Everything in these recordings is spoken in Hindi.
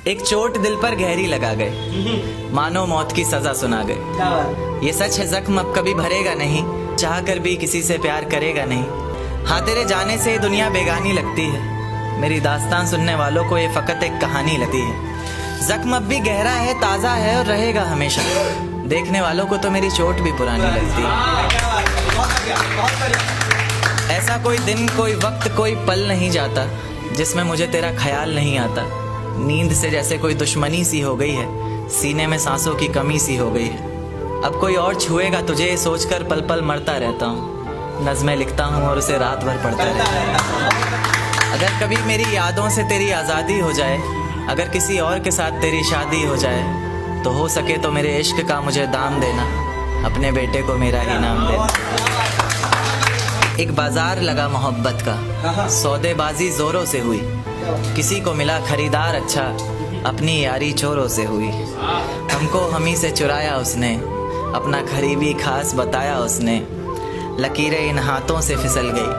एक चोट दिल पर गहरी लगा गए, मानो मौत की सजा सुना गए। ये सच है जख्म अब कभी भरेगा नहीं, चाह कर भी किसी से प्यार करेगा नहीं। हाँ तेरे जाने से ये दुनिया बेगानी लगती है, मेरी दास्तान सुनने वालों को ये फकत एक कहानी लगती है। जख्म अब भी गहरा है, ताज़ा है और रहेगा हमेशा, देखने वालों को तो मेरी चोट भी पुरानी लगती है। ऐसा कोई दिन, कोई वक्त, कोई पल नहीं जाता जिसमें मुझे तेरा ख्याल नहीं आता। नींद से जैसे कोई दुश्मनी सी हो गई है, सीने में सांसों की कमी सी हो गई है। अब कोई और छुएगा तुझे सोचकर पल पल मरता रहता हूँ। नज़में लिखता हूँ और उसे रात भर पढ़ता रहता हूँ। अगर कभी मेरी यादों से तेरी आज़ादी हो जाए, अगर किसी और के साथ तेरी शादी हो जाए, तो हो सके तो मेरे इश्क का मुझे दाम देना, अपने बेटे को मेरा ही नाम देना। एक बाजार लगा मोहब्बत का, सौदेबाजी जोरों से हुई, किसी को मिला खरीदार अच्छा, अपनी यारी चोरों से हुई। हमको हमी से चुराया उसने, अपना करीबी खास बताया उसने। लकीरें इन हाथों से फिसल गई,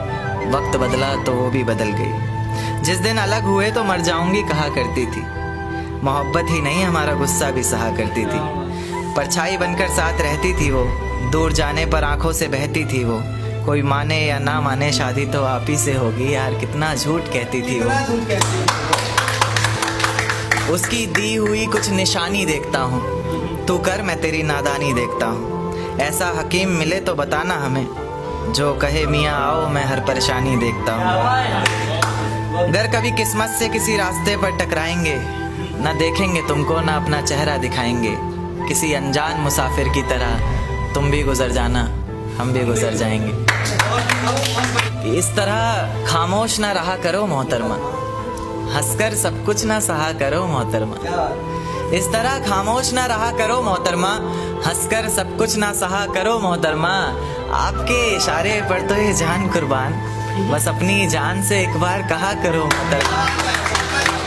वक्त बदला तो वो भी बदल गई। जिस दिन अलग हुए तो मर जाऊंगी कहा करती थी, मोहब्बत ही नहीं हमारा गुस्सा भी सहा करती थी। परछाई बनकर साथ रहती थी वो, दूर जाने पर आंखों से बहती थी वो। कोई माने या ना माने शादी तो आप ही से होगी, यार कितना झूठ कहती थी वो। उसकी दी हुई कुछ निशानी देखता हूँ, तू कर मैं तेरी नादानी देखता हूँ। ऐसा हकीम मिले तो बताना हमें, जो कहे मियाँ आओ मैं हर परेशानी देखता हूँ। अगर कभी किस्मत से किसी रास्ते पर टकराएंगे, ना देखेंगे तुमको ना अपना चेहरा दिखाएंगे। किसी अनजान मुसाफिर की तरह तुम भी गुजर जाना, हम भी गुजर जाएंगे। इस तरह खामोश ना रहा करो मोहतरमा, हंसकर सब कुछ ना सहा करो मोहतरमा। इस तरह खामोश ना रहा करो मोहतरमा, हंसकर सब कुछ ना सहा करो मोहतरमा। आपके इशारे पर तो ये जान कुर्बान, बस अपनी जान से एक बार कहा करो मोहतरमा।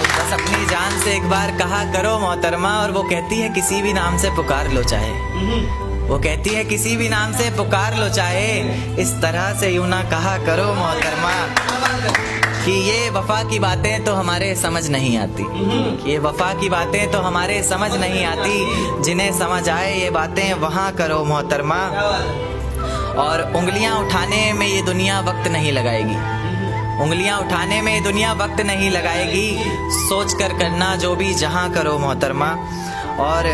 बस अपनी जान से एक बार कहा करो मोहतरमा। और वो कहती है किसी भी नाम से पुकार लो चाहे, वो कहती है किसी भी नाम से पुकार लो चाहे। इस तरह से यूं ना कहा करो मोहतरमा, कि ये वफा की बातें तो हमारे समझ नहीं आती। ये वफा की बातें तो हमारे समझ नहीं आती, जिन्हें समझ आए ये बातें वहाँ करो मोहतरमा। और उंगलियां उठाने में ये दुनिया वक्त नहीं लगाएगी, उंगलियां उठाने में ये दुनिया वक्त नहीं लगाएगी। सोच कर करना जो भी जहाँ करो मोहतरमा। और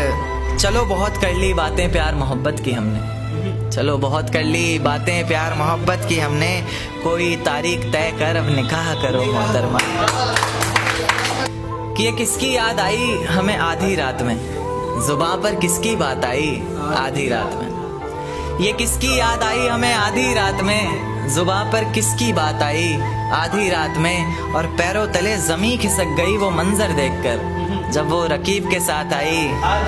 चलो बहुत कर ली बातें प्यार मोहब्बत की हमने, चलो बहुत कर ली बातें प्यार मोहब्बत की हमने। कोई तारीख तय कर अब निकाह करो मोहतरमा। कि ये किसकी याद आई हमें आधी रात में, जुबां पर किसकी बात आई आधी रात में। ये किसकी याद आई हमें आधी रात में, जुबां पर किसकी बात आई आधी रात में। और पैरों तले जमी खिसक गई वो मंजर देखकर, जब वो रकीब के साथ आई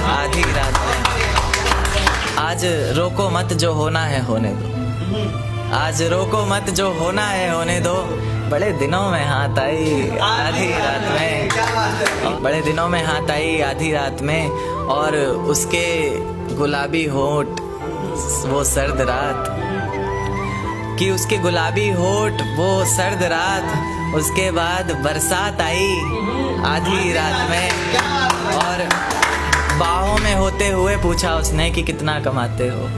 आधी रात में। आज रोको मत जो होना है होने दो, आज रोको मत जो होना है होने दो। बड़े दिनों में हाथ आई आधी रात में, बड़े दिनों में हाथ आई आधी रात में। और उसके गुलाबी होंठ वो सर्द रात, कि उसके गुलाबी होठ वो सर्द रात। उसके बाद बरसात आई आधी रात में। और बाहों में होते हुए पूछा उसने कि कितना कमाते हो,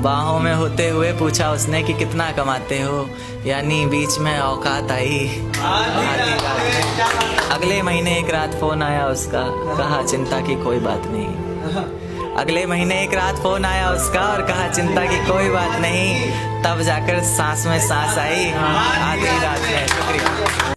बाहों में होते हुए पूछा उसने कि कितना कमाते हो। यानी बीच में औकात आई आधी रात में। अगले महीने एक रात फोन आया उसका, कहा चिंता की कोई बात नहीं। अगले महीने एक रात फोन आया उसका और कहा चिंता की कोई बात नहीं। तब जाकर सांस में सांस आई आधी रात में। शुक्रिया।